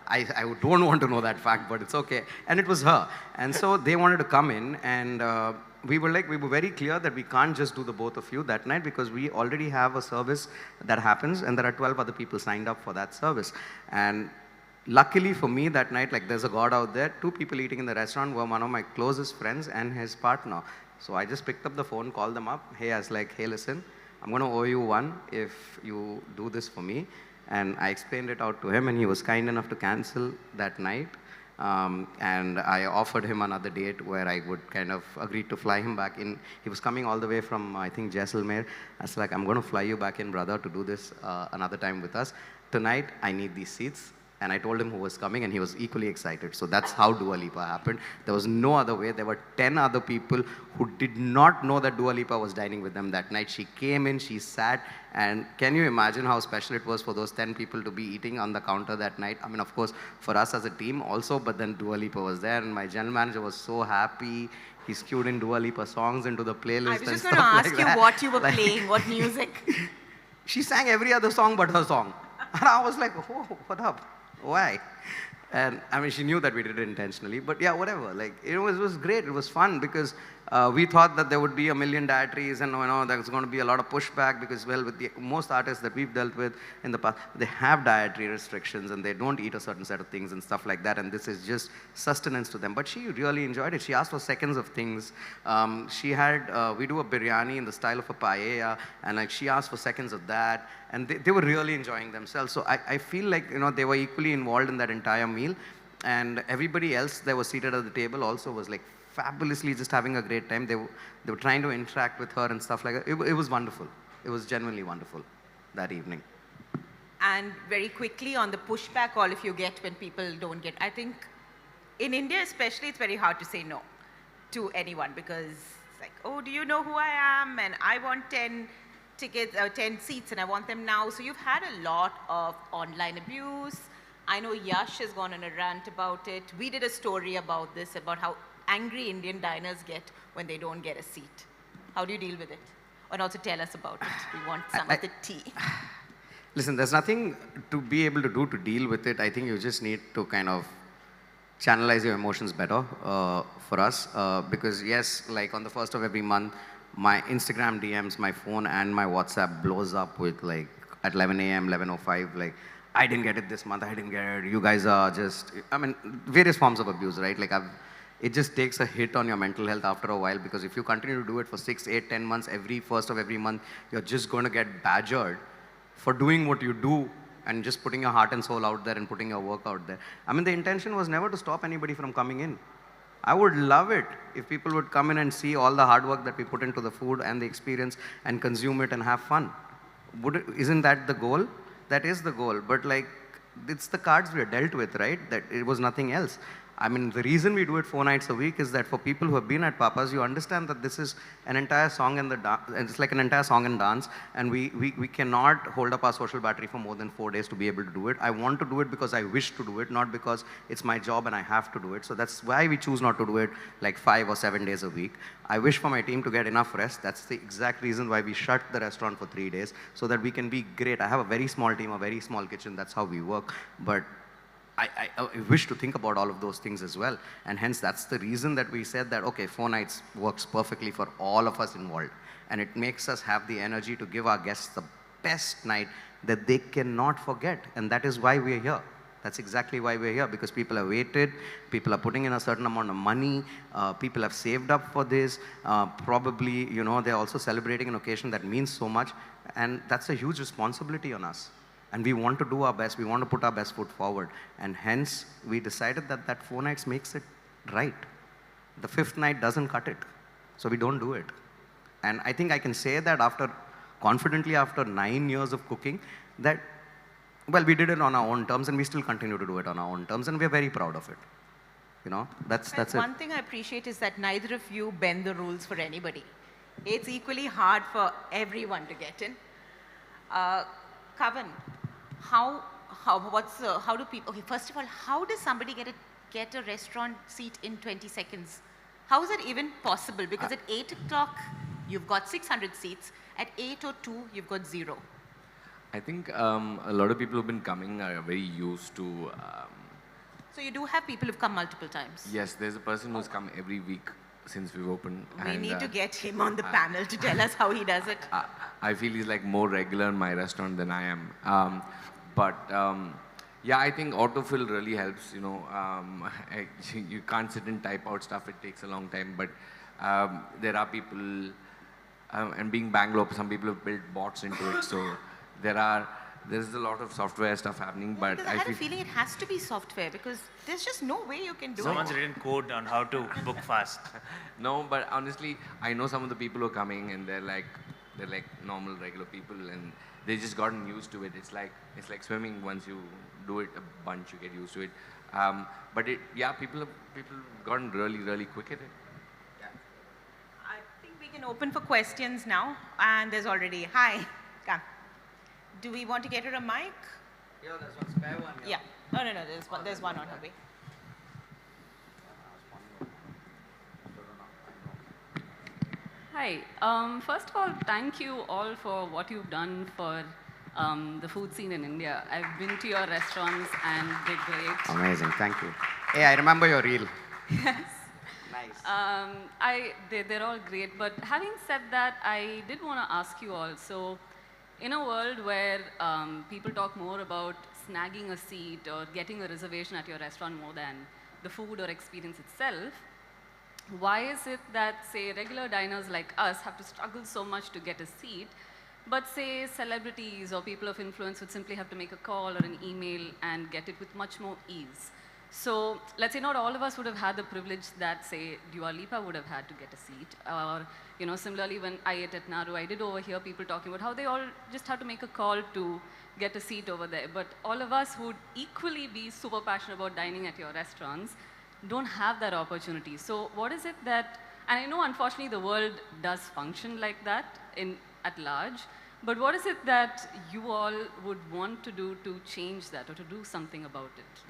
Speaker 6: I don't want to know that fact, but it's okay. And it was her. And so they wanted to come in, and we were very clear that we can't just do the both of you that night because we already have a service that happens, and there are 12 other people signed up for that service. And luckily for me that night, like there's a god out there, 2 people eating in the restaurant were one of my closest friends and his partner. So I just picked up the phone, called them up. Hey, I was like, hey, listen, I'm going to owe you one if you do this for me. And I explained it out to him, and he was kind enough to cancel that night. And I offered him another date where I would kind of agree to fly him back in. He was coming all the way from, I think, Jaisalmer. I was like, I'm going to fly you back in, brother, to do this another time with us. Tonight, I need these seats. And I told him who was coming, and he was equally excited. So that's how Dua Lipa happened. There was no other way. There were 10 other people who did not know that Dua Lipa was dining with them that night. She came in, she sat, and can you imagine how special it was for those 10 people to be eating on the counter that night? I mean, of course, for us as a team also, but then Dua Lipa was there, and my general manager was so happy. He skewed in Dua Lipa songs into the playlist.
Speaker 2: I was just going to ask you what you were playing, what music.
Speaker 6: She sang every other song but her song. And I was like, oh, what up? Why? And I mean, she knew that we did it intentionally, but yeah, whatever. Like, it was great. It was fun because we thought that there would be a million dietaries and there's going to be a lot of pushback because, well, with the most artists that we've dealt with in the past, they have dietary restrictions and they don't eat a certain set of things and stuff like that, and this is just sustenance to them. But she really enjoyed it. She asked for seconds of things. She had, we do a biryani in the style of a paella, and like she asked for seconds of that, and they were really enjoying themselves. So I feel like, they were equally involved in that entire meal, and everybody else that was seated at the table also was like fabulously just having a great time. They were trying to interact with her and stuff like that. It was wonderful. It was genuinely wonderful that evening.
Speaker 2: And very quickly on the pushback all if you get when people don't get, I think in India especially, it's very hard to say no to anyone because it's like, oh, do you know who I am? And I want 10 tickets or 10 seats and I want them now. So you've had a lot of online abuse. I know Yash has gone on a rant about it. We did a story about this, about how angry Indian diners get when they don't get a seat. How do you deal with it? And also tell us about it. We want some of the tea.
Speaker 6: Listen, there's nothing to be able to do to deal with it. I think you just need to kind of channelize your emotions better for us. Because yes, like on the 1st of every month, my Instagram DMs, my phone and my WhatsApp blows up with like at 11 a.m., 11:05, like, I didn't get it this month, I didn't get it. You guys are just, various forms of abuse, right? Like it just takes a hit on your mental health after a while because if you continue to do it for 6, 8, 10 months, every 1st of every month, you're just going to get badgered for doing what you do and just putting your heart and soul out there and putting your work out there. The intention was never to stop anybody from coming in. I would love it if people would come in and see all the hard work that we put into the food and the experience and consume it and have fun. Isn't that the goal? That is the goal. But like, it's the cards we are dealt with, right? That it was nothing else. The reason we do it 4 nights a week is that for people who have been at Papa's, you understand that this is an entire song and it's like an entire song and dance, and we cannot hold up our social battery for more than 4 days to be able to do it. I want to do it because I wish to do it, not because it's my job and I have to do it. So that's why we choose not to do it like 5 or 7 days a week. I wish for my team to get enough rest. That's the exact reason why we shut the restaurant for 3 days, so that we can be great. I have a very small team, a very small kitchen. That's how we work. But I wish to think about all of those things as well. And hence, that's the reason that we said that, okay, 4 nights works perfectly for all of us involved. And it makes us have the energy to give our guests the best night that they cannot forget. And that is why we're here. That's exactly why we're here, because people have waited, people are putting in a certain amount of money, people have saved up for this, probably, they're also celebrating an occasion that means so much. And that's a huge responsibility on us. And we want to do our best. We want to put our best foot forward. And hence, we decided that 4 nights makes it right. The 5th night doesn't cut it. So we don't do it. And I think I can say that confidently after 9 years of cooking, that, well, we did it on our own terms and we still continue to do it on our own terms. And we're very proud of it. That's it.
Speaker 2: One thing I appreciate is that neither of you bend the rules for anybody. It's equally hard for everyone to get in. Kavan, how do people, okay, first of all, how does somebody get a restaurant seat in 20 seconds? How is it even possible? Because at 8 o'clock, you've got 600 seats. At 8 or 2, you've got 0.
Speaker 3: I think a lot of people who've been coming are very used to...
Speaker 2: So you do have people who've come multiple times?
Speaker 3: Yes, there's a person who's come every week since we've opened.
Speaker 2: We need to get him on the panel to tell us how he does it.
Speaker 3: I feel he's like more regular in my restaurant than I am. Yeah, I think autofill really helps, you can't sit and type out stuff, it takes a long time, but there are people, and being Bangalore, some people have built bots into it, so there's a lot of software stuff happening, but
Speaker 2: I had a feeling it has to be software because there's just no way you can do
Speaker 5: Someone's
Speaker 2: it.
Speaker 5: written code on how to book fast.
Speaker 3: No, but honestly, I know some of the people who are coming and they're like normal, regular people, and they just gotten used to it. It's like swimming. Once you do it a bunch, you get used to it. But people have gotten really, really quick at it.
Speaker 2: Yeah. I think we can open for questions now, and there's already hi. Come. Do we want to get her a mic?
Speaker 6: Yeah, there's one spare one.
Speaker 2: Yeah. No. There's one on her way.
Speaker 7: Hi. First of all, thank you all for what you've done for the food scene in India. I've been to your restaurants and they're great.
Speaker 6: Amazing. Thank you. Hey, I remember your reel.
Speaker 7: Yes. They're all great. But having said that, I did want to ask you all. So, in a world where people talk more about snagging a seat or getting a reservation at your restaurant more than the food or experience itself, why is it that, say, regular diners like us have to struggle so much to get a seat, but say celebrities or people of influence would simply have to make a call or an email and get it with much more ease? So let's say not all of us would have had the privilege that, say, Dua Lipa would have had to get a seat. Or, similarly, when I ate at Naru, I did overhear people talking about how they all just had to make a call to get a seat over there. But all of us who would equally be super passionate about dining at your restaurants don't have that opportunity. So what is it that, and I know unfortunately the world does function like that at large, but what is it that you all would want to do to change that or to do something about it?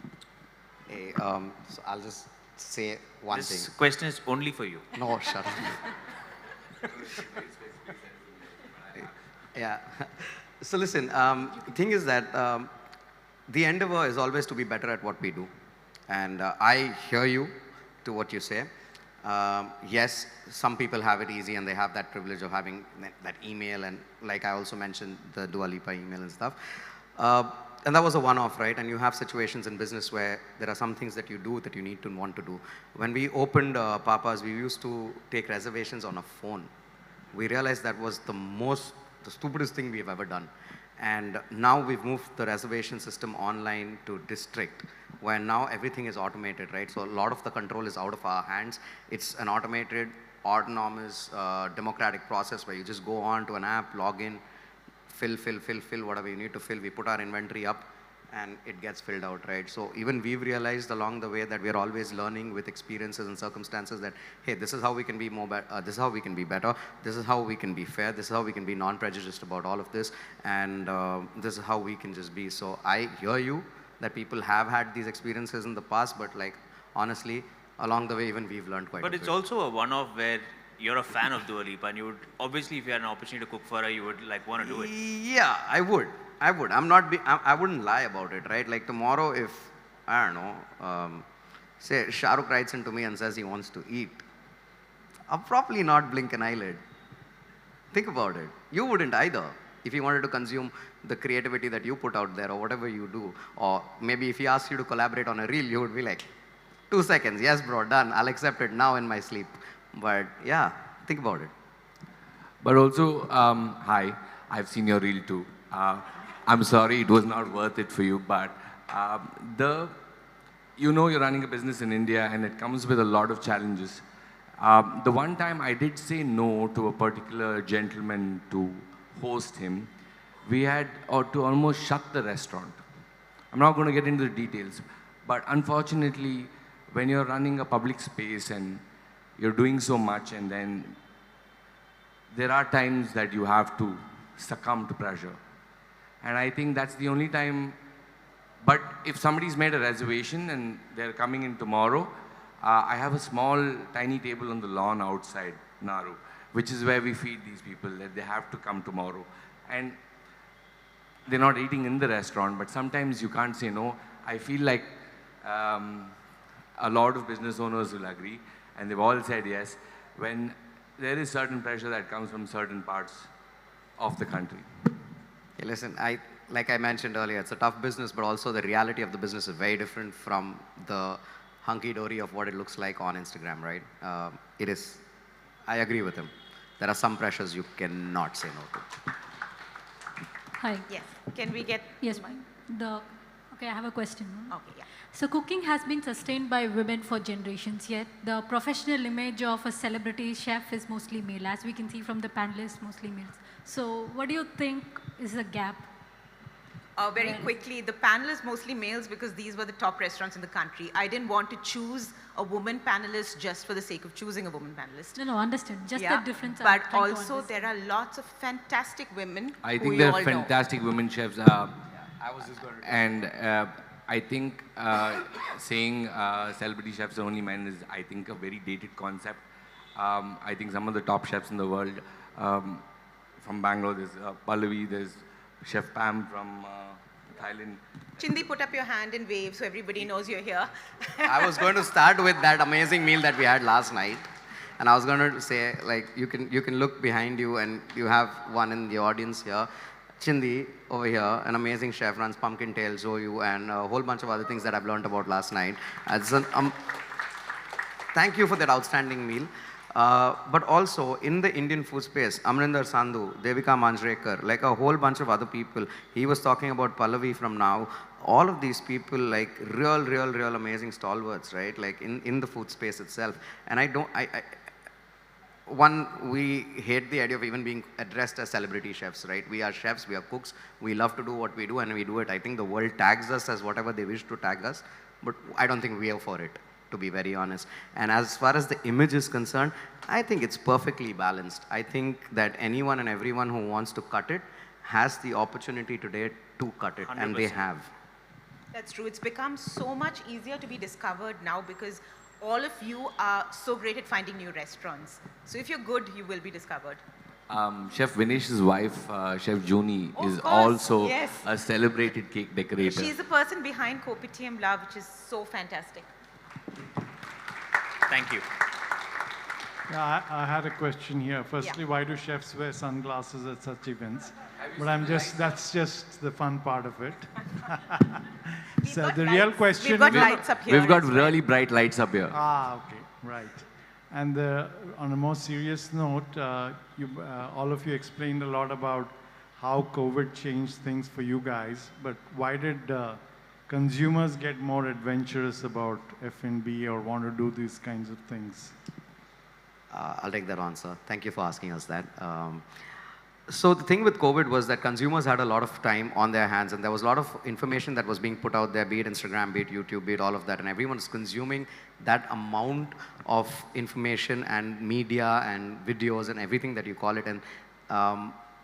Speaker 6: Hey, so I'll just say one thing.
Speaker 5: This question is only for you.
Speaker 6: No, shut up. Yeah. So listen, the thing is that the endeavor is always to be better at what we do. And I hear you to what you say. Yes, some people have it easy and they have that privilege of having that email, and like I also mentioned, the Dua Lipa email and stuff. And that was a one-off, right? And you have situations in business where there are some things that you do that you need to want to do. When we opened Papa's, we used to take reservations on a phone. We realized that was the stupidest thing we've ever done. And now we've moved the reservation system online to district, where now everything is automated, right? So a lot of the control is out of our hands. It's an automated, autonomous, democratic process where you just go on to an app, log in, fill whatever you need to fill. We put our inventory up and it gets filled out, right? So even we've realized along the way that we're always learning with experiences and circumstances that, hey, this is how we can be this is how we can be better, this is how we can be fair, this is how we can be non-prejudiced about all of this, and this is how we can just be. So I hear you that people have had these experiences in the past, but like, honestly, along the way, even we've learned quite a bit.
Speaker 5: But it's also a one-off where you're a fan of Dua Lipa, and you would, obviously, if you had an opportunity to cook for her, you would like want to do it.
Speaker 6: Yeah, I would. I wouldn't lie about it, right? Like tomorrow, if, I don't know, say Shah Rukh writes into me and says he wants to eat, I'll probably not blink an eyelid. Think about it. You wouldn't either. If he wanted to consume the creativity that you put out there or whatever you do, or maybe if he asked you to collaborate on a reel, you would be like, 2 seconds, yes bro, done, I'll accept it now in my sleep. But yeah, think about it.
Speaker 3: But also, hi, I've seen your reel too. I'm sorry it was not worth it for you, but you're running a business in India and it comes with a lot of challenges. The one time I did say no to a particular gentleman to host him, we had to almost shut the restaurant. I'm not going to get into the details, but unfortunately, when you're running a public space and you're doing so much, and then there are times that you have to succumb to pressure. And I think that's the only time. But if somebody's made a reservation and they're coming in tomorrow, I have a small, tiny table on the lawn outside Naru, which is where we feed these people, that they have to come tomorrow. And they're not eating in the restaurant, but sometimes you can't say no. I feel like a lot of business owners will agree, and they've all said yes, when there is certain pressure that comes from certain parts of the country.
Speaker 6: Hey, listen, like I mentioned earlier, it's a tough business, but also the reality of the business is very different from the hunky-dory of what it looks like on Instagram, right? It is. I agree with him. There are some pressures you cannot say no to.
Speaker 8: Hi.
Speaker 2: Yes. Can we get...
Speaker 8: Yes, okay, I have a question.
Speaker 2: Okay, yeah.
Speaker 8: So cooking has been sustained by women for generations, yet the professional image of a celebrity chef is mostly male, as we can see from the panelists, mostly males. So what do you think is the gap?
Speaker 2: Very quickly, the panelists mostly males because these were the top restaurants in the country. I didn't want to choose a woman panelist just for the sake of choosing a woman panelist.
Speaker 8: No, understood. Just the difference.
Speaker 2: But also there are lots of fantastic women.
Speaker 3: I think there are fantastic women chefs.
Speaker 6: I was just going to.
Speaker 3: And I think saying celebrity chefs are only men is, I think, a very dated concept. I think some of the top chefs in the world, from Bangalore, there's Pallavi, there's Chef Pam from Thailand.
Speaker 2: Chindi, put up your hand and wave so everybody knows you're here.
Speaker 6: I was going to start with that amazing meal that we had last night. And I was going to say, like, you can look behind you and you have one in the audience here. Chindi, over here, an amazing chef, runs Pumpkin Tail, Zoyu, and a whole bunch of other things that I've learned about last night. Thank you for that outstanding meal. But also, in the Indian food space, Amrinder Sandhu, Devika Manjrekar, like a whole bunch of other people, he was talking about Pallavi from Now. All of these people, like real amazing stalwarts, right? Like in the food space itself. And we hate the idea of even being addressed as celebrity chefs, right? We are chefs, we are cooks, we love to do what we do, and we do it. I think the world tags us as whatever they wish to tag us, but I don't think we are for it, to be very honest. And as far as the image is concerned, I think it's perfectly balanced. I think that anyone and everyone who wants to cut it has the opportunity today to cut it, 100%. And they have.
Speaker 2: That's true. It's become so much easier to be discovered now because all of you are so great at finding new restaurants. So if you're good, you will be discovered.
Speaker 3: Chef Vinesh's wife, Chef Johny, is also a celebrated cake decorator.
Speaker 2: She's the person behind Kopitiam La, which is so fantastic.
Speaker 5: Thank you.
Speaker 9: Yeah, I had a question here. Firstly, why do chefs wear sunglasses at such events? But that's just the fun part of it. So the real question...
Speaker 2: We've got lights up here.
Speaker 3: We've got really bright lights up here.
Speaker 9: Okay, right. And on a more serious note, all of you explained a lot about how COVID changed things for you guys, but why did consumers get more adventurous about F&B or want to do these kinds of things?
Speaker 6: I'll take that answer. Thank you for asking us that. So the thing with COVID was that consumers had a lot of time on their hands, and there was a lot of information that was being put out there, be it Instagram, be it YouTube, be it all of that, and everyone was consuming that amount of information and media and videos and everything that you call it. And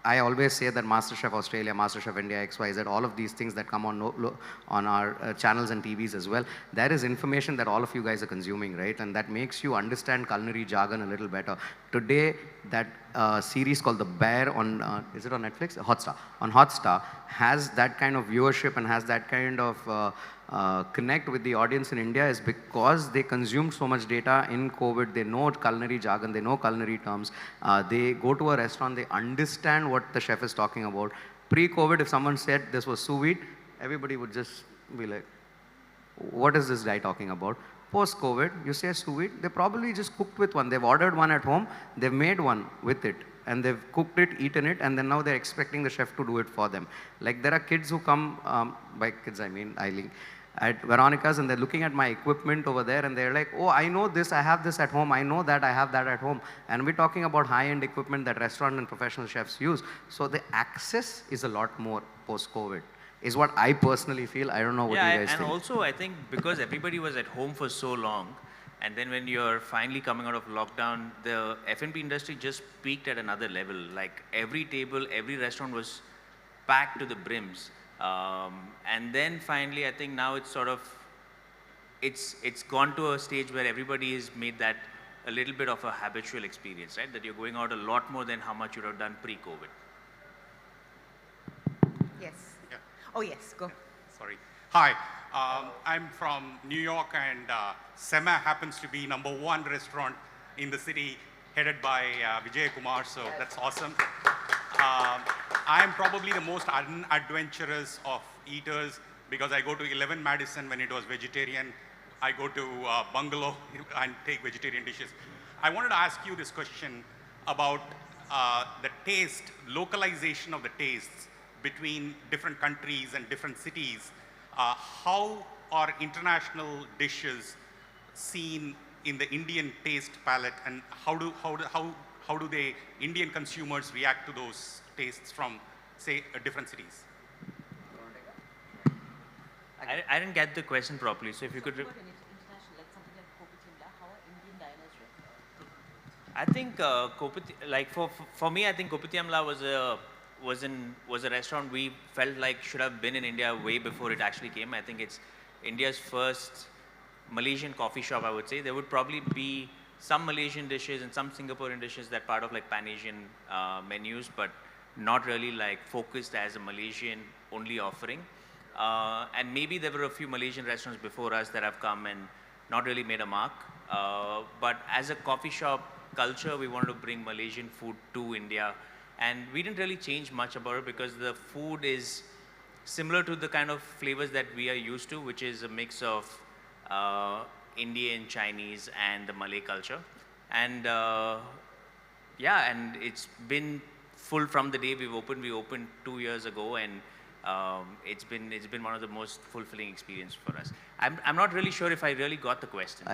Speaker 6: I always say that MasterChef Australia, MasterChef India, XYZ, all of these things that come on our channels and TVs as well, that is information that all of you guys are consuming, right? And that makes you understand culinary jargon a little better. Today, that series called The Bear on, is it on Netflix? Hotstar. On Hotstar has that kind of viewership and has that kind of connect with the audience in India is because they consumed so much data in COVID. They know culinary jargon, they know culinary terms. They go to a restaurant, they understand what the chef is talking about. Pre-COVID, if someone said this was sous vide, everybody would just be like, what is this guy talking about? Post-COVID, you say sous vide, they probably just cooked with one. They've ordered one at home, they've made one with it, and they've cooked it, eaten it, and then now they're expecting the chef to do it for them. Like there are kids who come, by kids I mean Eileen, at Veronica's, and they're looking at my equipment over there, and they're like, oh, I know this, I have this at home, I know that, I have that at home. And we're talking about high-end equipment that restaurant and professional chefs use. So the access is a lot more post-COVID, is what I personally feel. I don't know what you guys think.
Speaker 5: And also I think because everybody was at home for so long, and then when you're finally coming out of lockdown, the F&B industry just peaked at another level. Like every table, every restaurant was packed to the brims. And then finally, I think now it's sort of, it's gone to a stage where everybody has made that a little bit of a habitual experience, right? That you're going out a lot more than how much you would have done pre-COVID.
Speaker 2: Yes. Yeah. Oh, yes, go.
Speaker 10: Sorry. Hi, I'm from New York, and Sema happens to be #1 restaurant in the city, headed by Vijay Kumar, so that's awesome. I'm probably the most unadventurous of eaters because I go to 11 Madison when it was vegetarian. I go to Bungalow and take vegetarian dishes. I wanted to ask you this question about the taste, localization of the tastes between different countries and different cities. How are international dishes seen in the Indian taste palette, and how do the Indian consumers react to those tastes from, say, different cities?
Speaker 5: I didn't get the question properly, so if you could... I think for me, I think Kopitiam La was a restaurant we felt like should have been in India way before it actually came. I think it's India's first Malaysian coffee shop, I would say. There would probably be some Malaysian dishes and some Singaporean dishes that part of like Pan-Asian menus, but not really like focused as a Malaysian only offering. And maybe there were a few Malaysian restaurants before us that have come and not really made a mark. But as a coffee shop culture, we wanted to bring Malaysian food to India. And we didn't really change much about it because the food is similar to the kind of flavors that we are used to, which is a mix of Indian, Chinese, and the Malay culture. And yeah, and it's been full from the day we've opened. We opened 2 years ago, and it's been one of the most fulfilling experience for us. I'm not really sure if I really got the question.